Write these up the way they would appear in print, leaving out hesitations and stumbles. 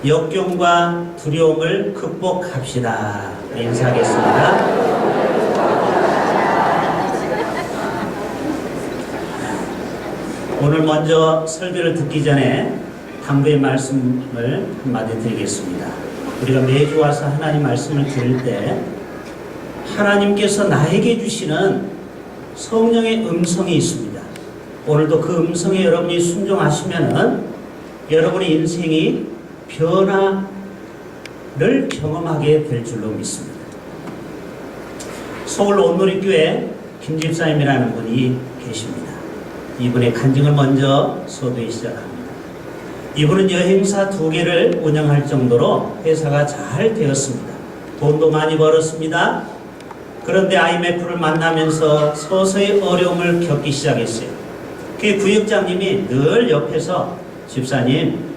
역경과 두려움을 극복합시다. 인사하겠습니다. 오늘 먼저 설교를 듣기 전에 당부의 말씀을 한마디 드리겠습니다. 우리가 매주 와서 하나님 말씀을 들을 때 하나님께서 나에게 주시는 성령의 음성이 있습니다. 오늘도 그 음성에 여러분이 순종하시면은 여러분의 인생이 변화를 경험하게 될 줄로 믿습니다. 서울 온누리교회 김 집사님이라는 분이 계십니다. 이분의 간증을 먼저 소개해 시작합니다. 이분은 여행사 2개를 운영할 정도로 회사가 잘 되었습니다. 돈도 많이 벌었습니다. 그런데 IMF를 만나면서 서서히 어려움을 겪기 시작했어요. 그 구역장님이 늘 옆에서 집사님,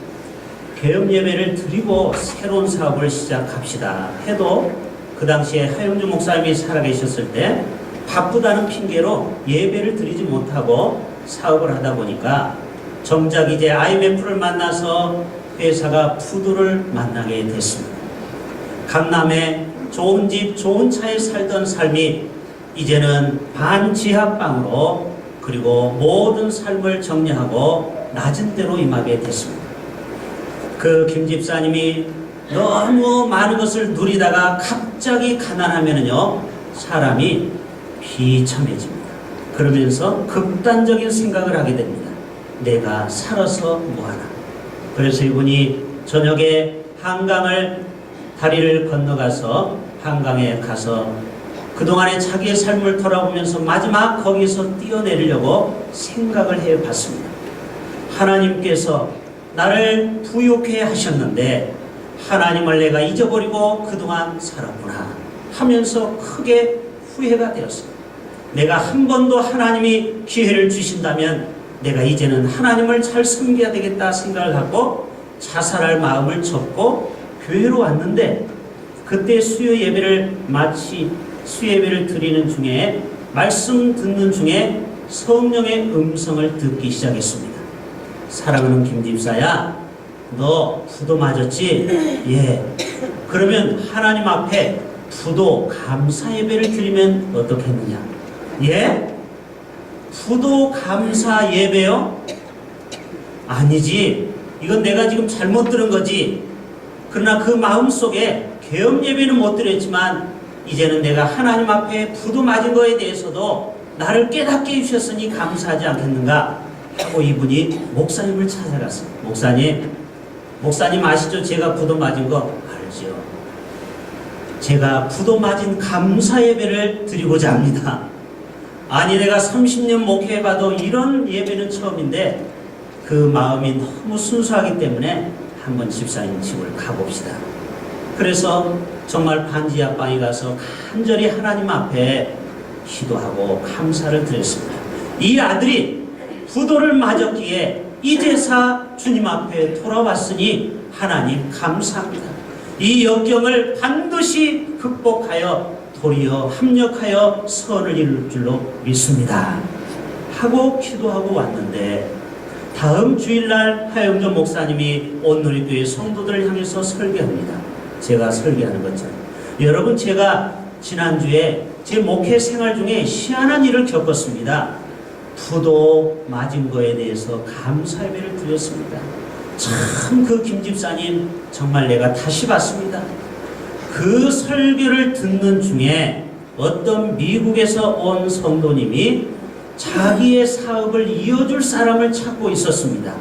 개업 예배를 드리고 새로운 사업을 시작합시다 해도 그 당시에 하영주 목사님이 살아계셨을 때 바쁘다는 핑계로 예배를 드리지 못하고 사업을 하다 보니까 정작 이제 IMF를 만나서 회사가 푸드를 만나게 됐습니다. 강남에 좋은 집, 좋은 차에 살던 삶이 이제는 반지하방으로 그리고 모든 삶을 정리하고 낮은 데로 임하게 됐습니다. 그 김 집사님이 너무 많은 것을 누리다가 갑자기 가난하면은요, 사람이 비참해집니다. 그러면서 극단적인 생각을 하게 됩니다. 내가 살아서 뭐하나. 그래서 이분이 저녁에 한강을 다리를 건너가서 한강에 가서 그동안의 자기의 삶을 돌아보면서 마지막 거기서 뛰어내리려고 생각을 해봤습니다. 하나님께서 나를 부욕해 하셨는데 하나님을 내가 잊어버리고 그동안 살았구나 하면서 크게 후회가 되었습니다. 내가 한 번도 하나님이 기회를 주신다면 내가 이제는 하나님을 잘 섬겨야 되겠다 생각을 갖고 자살할 마음을 접고 교회로 왔는데 그때 수요 예배를 드리는 중에 말씀 듣는 중에 성령의 음성을 듣기 시작했습니다. 사랑하는 김 집사야, 너 부도 맞았지? 예. 그러면 하나님 앞에 부도 감사 예배를 드리면 어떻겠느냐? 예? 부도 감사 예배요? 아니지. 이건 내가 지금 잘못 들은 거지. 그러나 그 마음속에 개업 예배는 못 드렸지만 이제는 내가 하나님 앞에 부도 맞은 거에 대해서도 나를 깨닫게 해주셨으니 감사하지 않겠는가 하고 이분이 목사님을 찾아갔어요. 목사님 아시죠? 제가 부도 맞은 거 알죠? 제가 부도 맞은 감사 예배를 드리고자 합니다. 아니 내가 30년 목회해봐도 이런 예배는 처음인데 그 마음이 너무 순수하기 때문에 한번 집사님 집을 가봅시다. 그래서 정말 반지하방에 가서 간절히 하나님 앞에 기도하고 감사를 드렸습니다. 이 아들이 부도를 맞았기에 이제사 주님 앞에 돌아왔으니 하나님 감사합니다. 이 역경을 반드시 극복하여 도리어 합력하여 선을 이룰 줄로 믿습니다. 하고 기도하고 왔는데 다음 주일날 하영조 목사님이 온누리교회 성도들을 향해서 설교합니다. 제가 설교하는 것처럼. 여러분, 제가 지난주에 제 목회 생활 중에 희한한 일을 겪었습니다. 부도 맞은 거에 대해서 감사 예배를 드렸습니다. 참 그 김 집사님 정말 내가 다시 봤습니다. 그 설교를 듣는 중에 어떤 미국에서 온 성도님이 자기의 사업을 이어줄 사람을 찾고 있었습니다.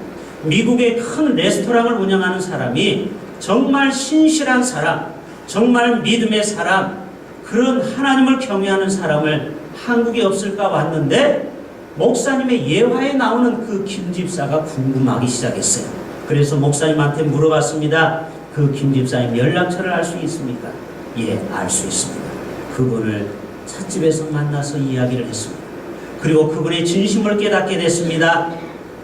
미국의 큰 레스토랑을 운영하는 사람이 정말 신실한 사람, 정말 믿음의 사람, 그런 하나님을 경외하는 사람을 한국에 없을까 왔는데 목사님의 예화에 나오는 그 김 집사가 궁금하기 시작했어요. 그래서 목사님한테 물어봤습니다. 그 김 집사님 연락처를 알 수 있습니까? 예, 알 수 있습니다. 그분을 찻집에서 만나서 이야기를 했습니다. 그리고 그분의 진심을 깨닫게 됐습니다.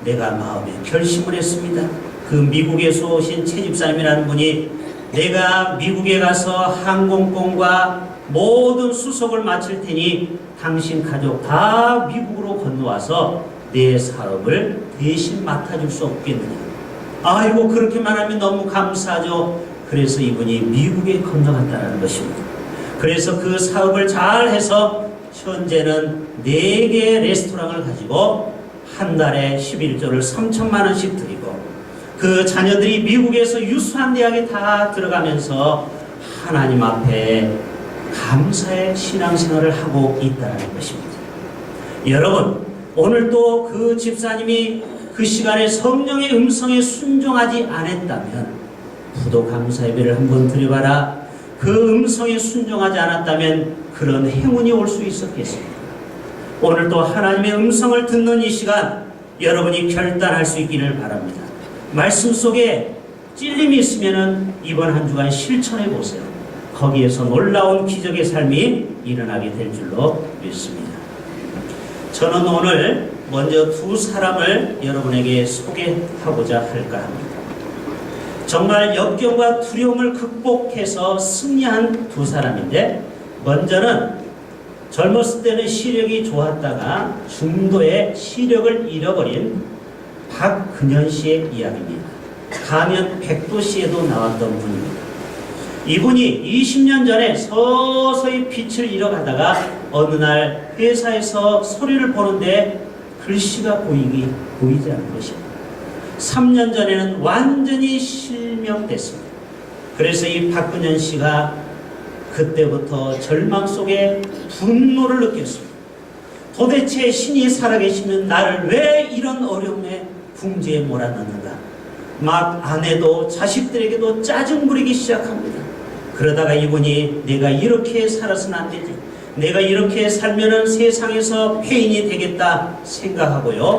내가 마음에 결심을 했습니다. 그 미국에서 오신 최 집사님이라는 분이 내가 미국에 가서 항공권과 모든 수속을 마칠 테니 당신 가족 다 미국으로 건너와서 내 사업을 대신 맡아줄 수 없겠느냐. 아이고 그렇게만 하면 너무 감사하죠. 그래서 이분이 미국에 건너갔다는 것입니다. 그래서 그 사업을 잘해서 현재는 4개의 레스토랑을 가지고 한 달에 11조를 3천만 원씩 드리고 그 자녀들이 미국에서 유수한 대학에 다 들어가면서 하나님 앞에 감사의 신앙생활을 하고 있다는 것입니다. 여러분, 오늘도 그 집사님이 그 시간에 성령의 음성에 순종하지 않았다면 부도 감사 예배를 한번 드려봐라. 그 음성에 순종하지 않았다면 그런 행운이 올 수 있었겠습니까? 오늘도 하나님의 음성을 듣는 이 시간 여러분이 결단할 수 있기를 바랍니다. 말씀 속에 찔림이 있으면 이번 한 주간 실천해 보세요. 거기에서 놀라운 기적의 삶이 일어나게 될 줄로 믿습니다. 저는 오늘 먼저 2 사람을 여러분에게 소개하고자 할까 합니다. 정말 역경과 두려움을 극복해서 승리한 2 사람인데, 먼저는 젊었을 때는 시력이 좋았다가 중도에 시력을 잃어버린 박근현 씨의 이야기입니다. 가면 백도시에도 나왔던 분입니다. 이분이 20년 전에 서서히 빛을 잃어가다가 어느 날 회사에서 서류를 보는데 글씨가 보이지 않는 것입니다. 3년 전에는 완전히 실명됐습니다. 그래서 이 박근현 씨가 그때부터 절망 속에 분노를 느꼈습니다. 도대체 신이 살아계시면 나를 왜 이런 어려움에 궁지에 몰아넣는가? 막 아내도 자식들에게도 짜증 부리기 시작합니다. 그러다가 이분이 내가 이렇게 살아서는 안 되지, 내가 이렇게 살면은 세상에서 폐인이 되겠다 생각하고요,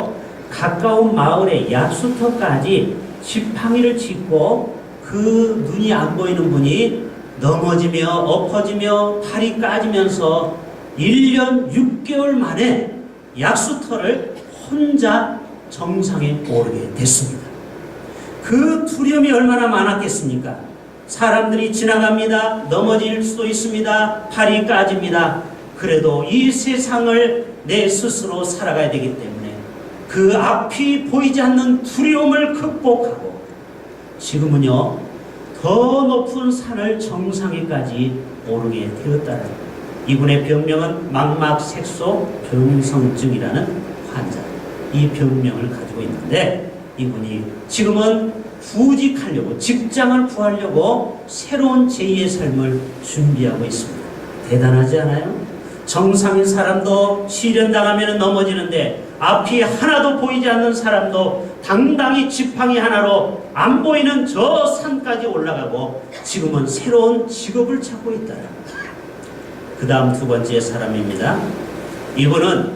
가까운 마을의 약수터까지 지팡이를 짚고 그 눈이 안 보이는 분이 넘어지며 엎어지며 팔이 까지면서 1년 6개월 만에 약수터를 혼자 정상에 오르게 됐습니다. 그 두려움이 얼마나 많았겠습니까? 사람들이 지나갑니다. 넘어질 수도 있습니다. 팔이 까집니다. 그래도 이 세상을 내 스스로 살아가야 되기 때문에 그 앞이 보이지 않는 두려움을 극복하고 지금은요, 더 높은 산을 정상에까지 오르게 되었다는, 이분의 병명은 망막색소 변성증이라는 환자, 이 병명을 가지고 있는데, 이분이 지금은 구직하려고, 직장을 구하려고 새로운 제2의 삶을 준비하고 있습니다. 대단하지 않아요? 정상인 사람도 시련당하면 넘어지는데 앞이 하나도 보이지 않는 사람도 당당히 지팡이 하나로 안 보이는 저 산까지 올라가고 지금은 새로운 직업을 찾고 있다. 그 다음 2번째 사람입니다. 이분은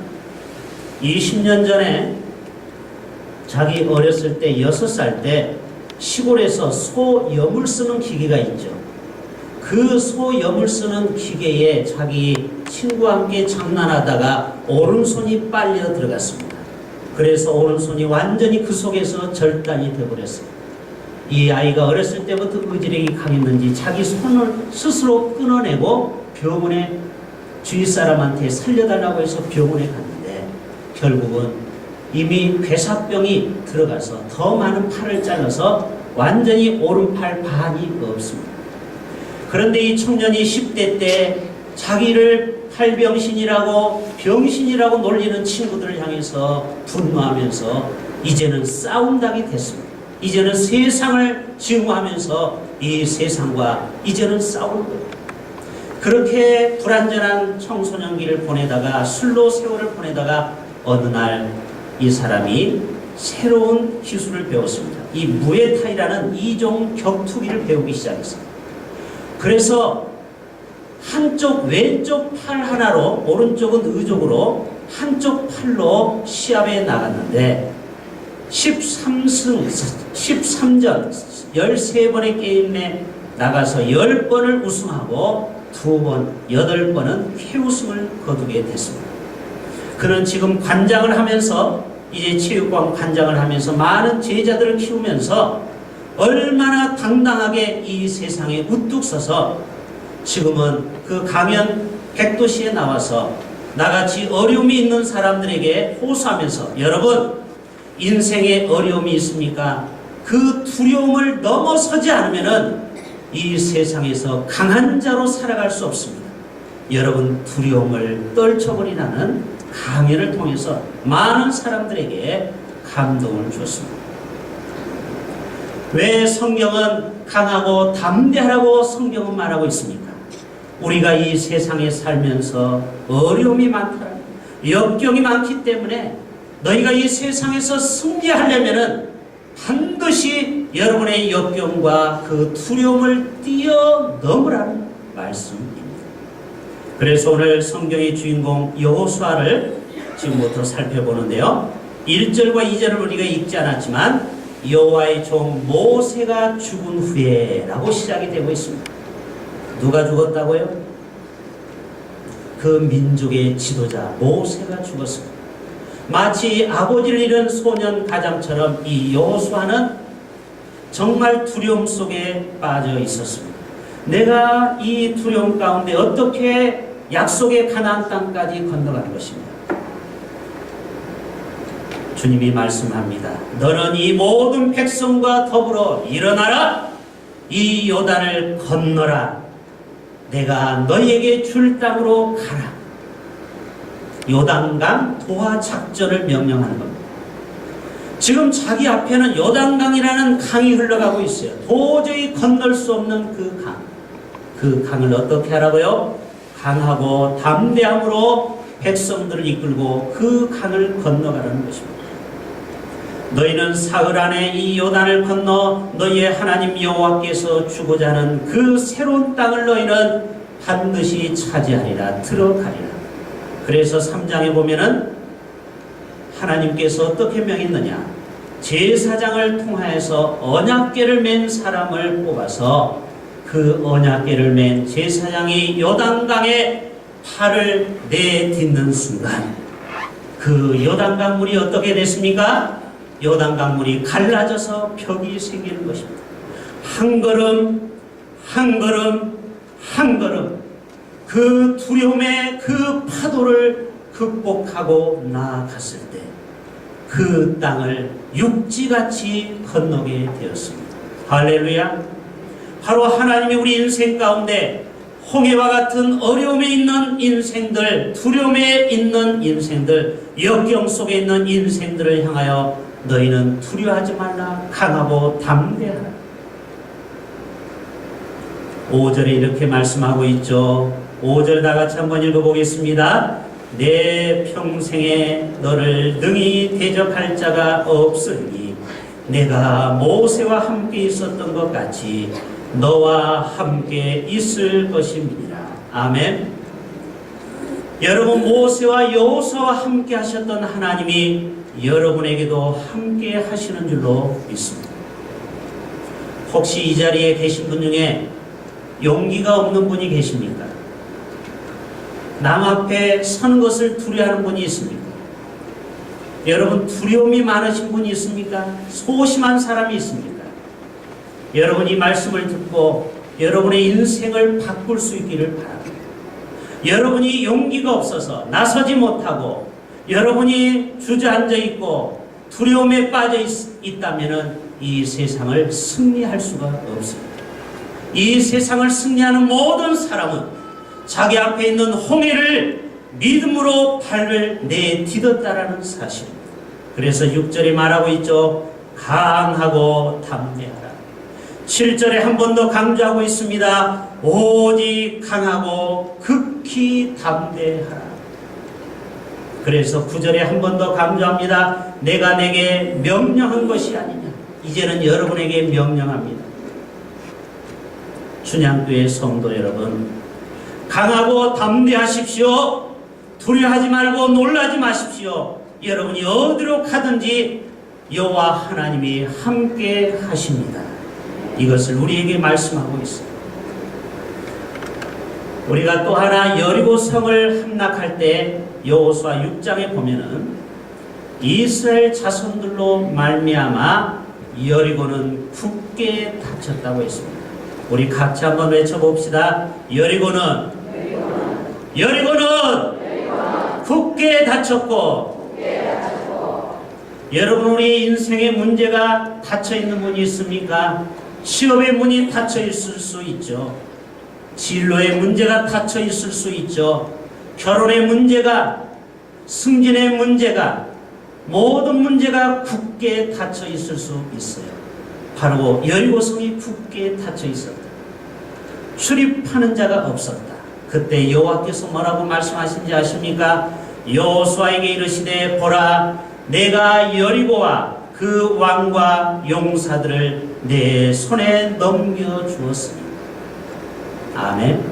20년 전에 자기 어렸을 때 6살 때 시골에서 소염을 쓰는 기계가 있죠. 그 소염을 쓰는 기계에 자기 친구와 함께 장난하다가 오른손이 빨려 들어갔습니다. 그래서 오른손이 완전히 그 속에서 절단이 되어버렸어요. 이 아이가 어렸을 때부터 의지력이 강했는지 자기 손을 스스로 끊어내고 병원에 주위 사람한테 살려달라고 해서 병원에 갔는데 결국은 이미 괴사병이 들어가서 더 많은 팔을 잘라서 완전히 오른팔 반이 없습니다. 그런데 이 청년이 10대 때 자기를 팔병신이라고 병신이라고 놀리는 친구들을 향해서 분노하면서 이제는 싸움당이 됐습니다. 이제는 세상을 증오하면서 이 세상과 이제는 싸울 거예요. 그렇게 불완전한 청소년기를 보내다가 술로 세월을 보내다가 어느 날 이 사람이 새로운 기술을 배웠습니다. 이 무에타이라는 2종 격투기를 배우기 시작했어요. 그래서 한쪽 왼쪽 팔 하나로, 오른쪽은 의족으로 한쪽 팔로 시합에 나갔는데 13전 13번의 게임에 나가서 10번을 우승하고 2번, 8번은 최우승을 거두게 됐습니다. 그는 지금 관장을 하면서, 이제 체육관 관장을 하면서 많은 제자들을 키우면서 얼마나 당당하게 이 세상에 우뚝 서서 지금은 그 가면 백도시에 나와서 나같이 어려움이 있는 사람들에게 호소하면서, 여러분 인생에 어려움이 있습니까? 그 두려움을 넘어서지 않으면은 이 세상에서 강한 자로 살아갈 수 없습니다. 여러분, 두려움을 떨쳐버리라는 강연을 통해서 많은 사람들에게 감동을 줬습니다. 왜 성경은 강하고 담대하라고 성경은 말하고 있습니까? 우리가 이 세상에 살면서 어려움이 많다, 역경이 많기 때문에 너희가 이 세상에서 승리하려면은 반드시 여러분의 역경과 그 두려움을 뛰어넘으라는 말씀입니다. 그래서 오늘 성경의 주인공 여호수아를 지금부터 살펴보는데요. 1절과 2절을 우리가 읽지 않았지만 여호와의 종 모세가 죽은 후에 라고 시작이 되고 있습니다. 누가 죽었다고요? 그 민족의 지도자 모세가 죽었습니다. 마치 아버지를 잃은 소년 가장처럼 이 여호수아는 정말 두려움 속에 빠져 있었습니다. 내가 이 두려움 가운데 어떻게 약속의 가나안 땅까지 건너갈 것입니다. 주님이 말씀합니다. 너는 이 모든 백성과 더불어 일어나라. 이 요단을 건너라. 내가 너희에게 줄 땅으로 가라. 요단강 도하 작전을 명령하는 겁니다. 지금 자기 앞에는 요단강이라는 강이 흘러가고 있어요. 도저히 건널 수 없는 그 강. 그 강을 어떻게 하라고요? 강하고 담대함으로 백성들을 이끌고 그 강을 건너가라는 것입니다. 너희는 사흘 안에 이 요단을 건너 너희의 하나님 여호와께서 주고자 하는 그 새로운 땅을 너희는 반드시 차지하리라, 들어가리라. 그래서 3장에 보면은 하나님께서 어떻게 명했느냐? 제사장을 통하여서 언약궤를 맨 사람을 뽑아서 그 언약궤를 맨 제사장이 요단강에 팔을 내딛는 순간 그 요단강 물이 어떻게 됐습니까? 요단강 물이 갈라져서 벽이 생기는 것입니다. 한 걸음 한 걸음 한 걸음 그 두려움의 그 파도를 극복하고 나아갔을 때 그 땅을 육지같이 건너게 되었습니다. 할렐루야. 바로 하나님이 우리 인생 가운데 홍해와 같은 어려움에 있는 인생들, 두려움에 있는 인생들, 역경 속에 있는 인생들을 향하여 너희는 두려워하지 말라, 강하고 담대하라. 5절에 이렇게 말씀하고 있죠. 5절 다 같이 한번 읽어보겠습니다. 내 평생에 너를 능히 대적할 자가 없으니 내가 모세와 함께 있었던 것 같이 너와 함께 있을 것입니다. 아멘. 여러분, 모세와 여호수아와 함께 하셨던 하나님이 여러분에게도 함께 하시는 줄로 믿습니다. 혹시 이 자리에 계신 분 중에 용기가 없는 분이 계십니까? 남 앞에 서는 것을 두려워하는 분이 있습니까? 여러분, 두려움이 많으신 분이 있습니까? 소심한 사람이 있습니까? 여러분이 말씀을 듣고 여러분의 인생을 바꿀 수 있기를 바랍니다. 여러분이 용기가 없어서 나서지 못하고 여러분이 주저앉아 있고 두려움에 빠져 있다면 이 세상을 승리할 수가 없습니다. 이 세상을 승리하는 모든 사람은 자기 앞에 있는 홍해를 믿음으로 발을 내딛었다라는 사실입니다. 그래서 6절에 말하고 있죠. 강하고 담대하라. 7절에 한 번 더 강조하고 있습니다. 오직 강하고 극히 담대하라. 그래서 9절에 한 번 더 강조합니다. 내가 내게 명령한 것이 아니냐. 이제는 여러분에게 명령합니다. 춘향교회 성도 여러분, 강하고 담대하십시오. 두려워하지 말고 놀라지 마십시오. 여러분이 어디로 가든지 여호와 하나님이 함께 하십니다. 이것을 우리에게 말씀하고 있습니다. 우리가 또 하나 여리고성을 함락할 때 여호수아 6장에 보면은 이스라엘 자손들로 말미암아 여리고는 굳게 닫혔다고 했습니다. 우리 같이 한번 외쳐봅시다. 여리고는 굳게 닫혔고 여러분, 우리 인생의 문제가 닫혀있는 문이 있습니까? 취업의 문이 닫혀있을 수 있죠. 진로의 문제가 닫혀있을 수 있죠. 결혼의 문제가, 승진의 문제가, 모든 문제가 굳게 닫혀있을 수 있어요. 바로 여리고성이 굳게 닫혀있었다. 출입하는 자가 없었다. 그때 여호와께서 뭐라고 말씀하신지 아십니까? 여호수아에게 이르시되 보라, 내가 여리고와 그 왕과 용사들을 내 손에 넘겨주었으니. 아멘.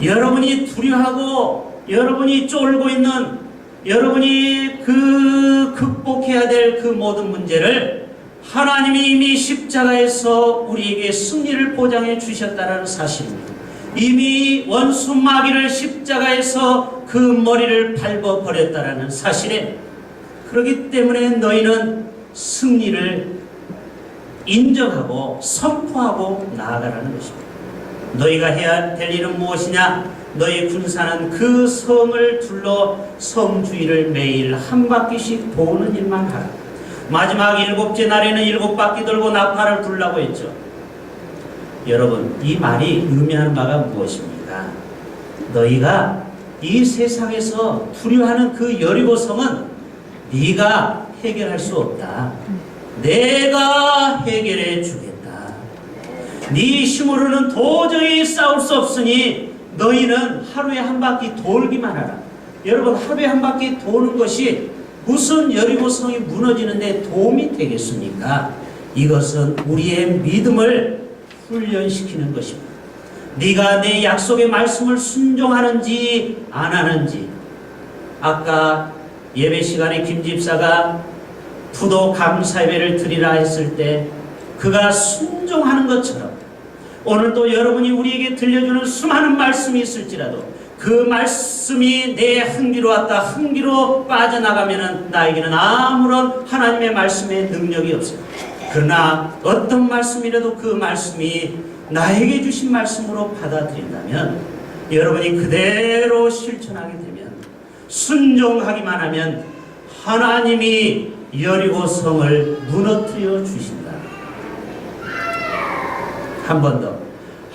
여러분이 두려워하고 여러분이 쫄고 있는, 여러분이 극복해야 될 그 모든 문제를 하나님이 이미 십자가에서 우리에게 승리를 보장해 주셨다는 사실입니다. 이미 원수 마귀를 십자가에서 그 머리를 밟아버렸다는 사실에, 그렇기 때문에 너희는 승리를 인정하고 선포하고 나아가라는 것입니다. 너희가 해야 될 일은 무엇이냐? 너희 군사는 그 성을 둘러 성 주위를 매일 한 바퀴씩 도는 일만 하라. 마지막 7째 날에는 7바퀴 돌고 나팔을 불라고 했죠. 여러분, 이 말이 의미하는 바가 무엇입니까? 너희가 이 세상에서 두려워하는 그 여리고성은 네가 해결할 수 없다. 내가 해결해 주겠다. 네 힘으로는 도저히 싸울 수 없으니 너희는 하루에 한 바퀴 돌기만 하라. 여러분, 하루에 한 바퀴 도는 것이 무슨 여리고성이 무너지는데 도움이 되겠습니까? 이것은 우리의 믿음을 훈련시키는 것입니다. 네가 내 약속의 말씀을 순종하는지 안 하는지. 아까 예배 시간에 김 집사가 부도 감사 예배를 드리라 했을 때 그가 순종하는 것처럼 오늘도 여러분이 우리에게 들려주는 수많은 말씀이 있을지라도 그 말씀이 내 한 귀로 왔다 한 귀로 빠져나가면은 나에게는 아무런 하나님의 말씀의 능력이 없어요. 그러나 어떤 말씀이라도 그 말씀이 나에게 주신 말씀으로 받아들인다면, 여러분이 그대로 실천하게 되면, 순종하기만 하면 하나님이 여리고성을 무너뜨려 주신다. 한 번 더.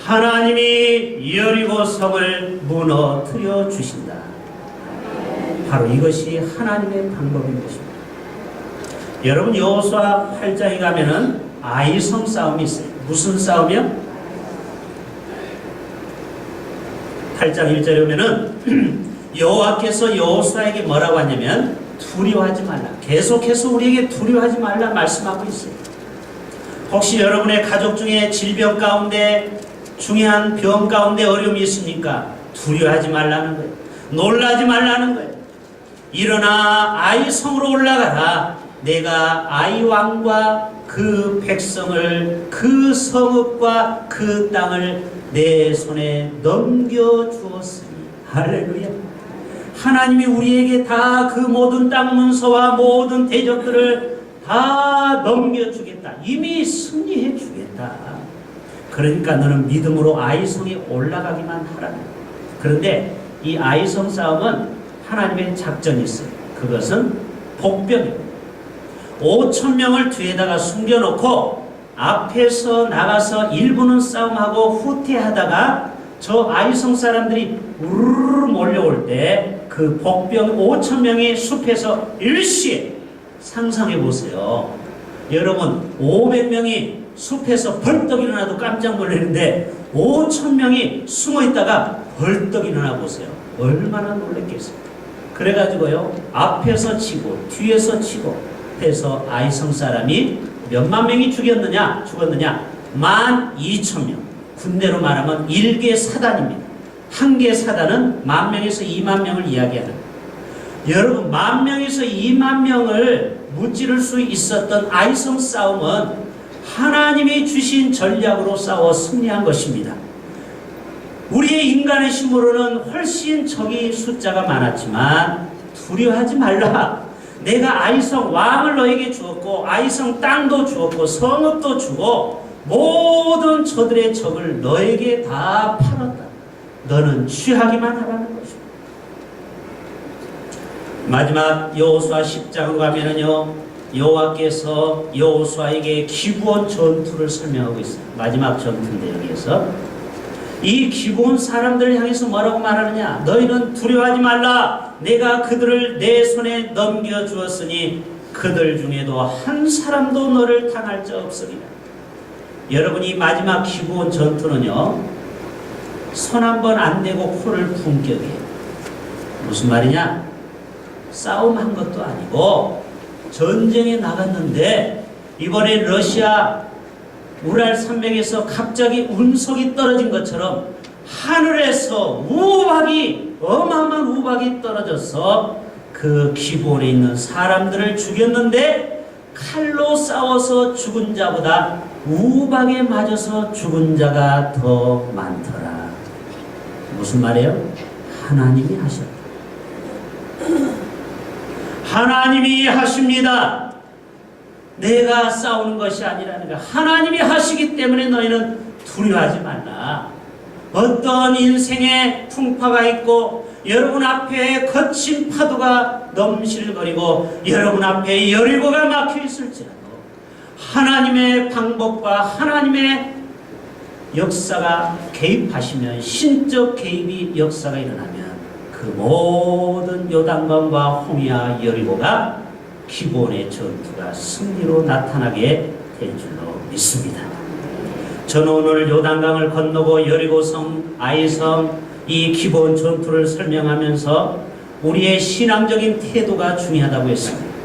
하나님이 여리고성을 무너뜨려 주신다. 바로 이것이 하나님의 방법인 것입니다. 여러분, 여호수아 8장에 가면은 아이성 싸움이 있어요. 무슨 싸움이요? 8장 1절에 보면은 여호와께서 여호수아에게 뭐라고 하냐면 두려워하지 말라. 계속해서 우리에게 두려워하지 말라 말씀하고 있어요. 혹시 여러분의 가족 중에 질병 가운데, 중요한 병 가운데 어려움이 있습니까? 두려워하지 말라는 거예요. 놀라지 말라는 거예요. 일어나 아이 성으로 올라가라. 내가 아이 왕과 그 백성을, 그 성읍과 그 땅을 내 손에 넘겨주었으니. 할렐루야. 하나님이 우리에게 다 그 모든 땅 문서와 모든 대적들을 다 넘겨주겠다. 이미 승리해 주겠다. 그러니까 너는 믿음으로 아이성에 올라가기만 하라. 그런데 이 아이성 싸움은 하나님의 작전이 있어요. 그것은 복병입니다. 5,000명을 뒤에다가 숨겨놓고 앞에서 나가서 일부는 싸움하고 후퇴하다가 저 아이성 사람들이 우르르 몰려올 때 그 복병 5,000명이 숲에서 일시에, 상상해 보세요. 여러분, 500명이 숲에서 벌떡 일어나도 깜짝 놀라는데 5,000명이 숨어 있다가 벌떡 일어나 보세요. 얼마나 놀랬겠어요. 그래가지고요, 앞에서 치고 뒤에서 치고 해서 아이성 사람이 몇만 명이 죽었느냐? 12,000명. 군대로 말하면 1개 사단입니다. 한 개 사단은 10,000명에서 20,000명을 이야기하는. 여러분, 10,000명에서 20,000명을 무찌를 수 있었던 아이성 싸움은 하나님이 주신 전략으로 싸워 승리한 것입니다. 우리의 인간의 힘으로는 훨씬 적이 숫자가 많았지만 두려워하지 말라. 내가 아이성 왕을 너에게 주었고 아이성 땅도 주었고 성읍도 주고 모든 저들의 적을 너에게 다 팔았다. 너는 취하기만 하라는 것입니다. 마지막 여호수아 10장으로 가면은요, 여호와께서 여호수아에게 기브온 전투를 설명하고 있어요. 마지막 전투인데 여기에서 이 기브온 사람들을 향해서 뭐라고 말하느냐? 너희는 두려워하지 말라. 내가 그들을 내 손에 넘겨주었으니 그들 중에도 한 사람도 너를 당할 자 없으리라. 여러분이 마지막 기브온 전투는요, 손 한 번 안 대고 코를 품격이에요. 무슨 말이냐? 싸움한 것도 아니고 전쟁에 나갔는데 이번에 러시아 우랄 산맥에서 갑자기 운석이 떨어진 것처럼 하늘에서 우박이, 어마어마한 우박이 떨어져서 그 기브온에 있는 사람들을 죽였는데 칼로 싸워서 죽은 자보다 우박에 맞아서 죽은 자가 더 많더라. 무슨 말이에요? 하나님이 하셨다. 하나님이 하십니다. 내가 싸우는 것이 아니라는 거. 하나님이 하시기 때문에 너희는 두려워하지 말라. 어떤 인생의 풍파가 있고 여러분 앞에 거친 파도가 넘실거리고 여러분 앞에 여리고가 막혀 있을지라도 하나님의 방법과 하나님의 역사가 개입하시면, 신적 개입이 역사가 일어나면 그 모든 요단강과 홍해와 여리고가 기브온의 전투가 승리로 나타나게 될 줄로 믿습니다. 저는 오늘 요단강을 건너고 여리고성, 아이성, 이 기브온 전투를 설명하면서 우리의 신앙적인 태도가 중요하다고 했습니다.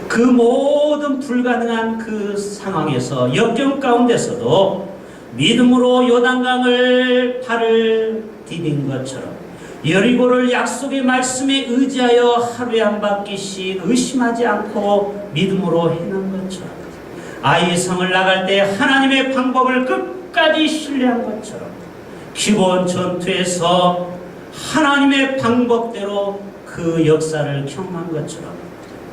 그 모든 불가능한 그 상황에서, 역경 가운데서도 믿음으로 요단강을 발을 디딘 것처럼 여리고를 약속의 말씀에 의지하여 하루에 한 바퀴씩 의심하지 않고 믿음으로 행한 것처럼, 아이성을 나갈 때 하나님의 방법을 끝까지 신뢰한 것처럼, 기브온 전투에서 하나님의 방법대로 그 역사를 경험한 것처럼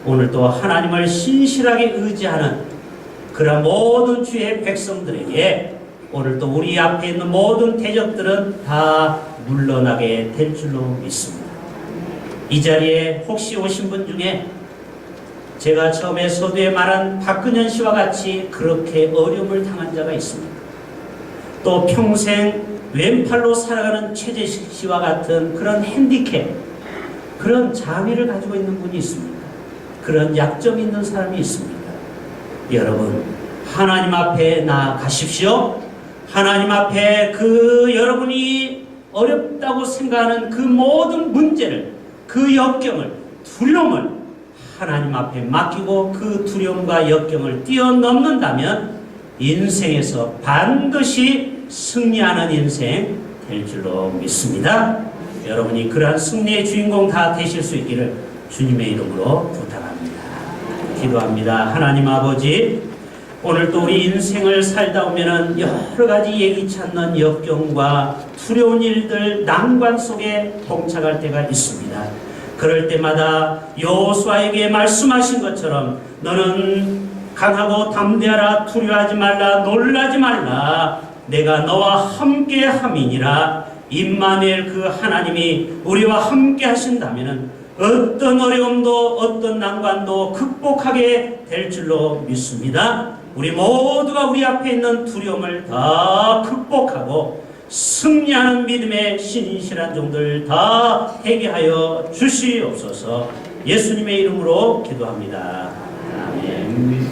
오늘도 하나님을 신실하게 의지하는 그런 모든 주의 백성들에게 오늘도 우리 앞에 있는 모든 대적들은 다 물러나게 될 줄로 믿습니다. 이 자리에 혹시 오신 분 중에 제가 처음에 서두에 말한 박근현 씨와 같이 그렇게 어려움을 당한 자가 있습니다. 또 평생 왼팔로 살아가는 최재식 씨와 같은 그런 핸디캡, 그런 장애를 가지고 있는 분이 있습니다. 그런 약점이 있는 사람이 있습니다. 여러분, 하나님 앞에 나아가십시오. 하나님 앞에 그 여러분이 어렵다고 생각하는 그 모든 문제를, 그 역경을, 두려움을 하나님 앞에 맡기고 그 두려움과 역경을 뛰어넘는다면 인생에서 반드시 승리하는 인생 될 줄로 믿습니다. 여러분이 그러한 승리의 주인공 다 되실 수 있기를 주님의 이름으로 부탁합니다. 기도합니다. 하나님 아버지, 오늘 또 우리 인생을 살다 보면은 여러 가지 예기치 않는 역경과 두려운 일들, 난관 속에 동착할 때가 있습니다. 그럴 때마다 여호수아에게 말씀하신 것처럼 너는 강하고 담대하라, 두려워하지 말라, 놀라지 말라, 내가 너와 함께 함이니라. 임마누엘 그 하나님이 우리와 함께 하신다면은 어떤 어려움도 어떤 난관도 극복하게 될 줄로 믿습니다. 우리 모두가 우리 앞에 있는 두려움을 다 극복하고 승리하는 믿음의 신실한 종들 다 되게 하여 주시옵소서. 예수님의 이름으로 기도합니다. 아멘.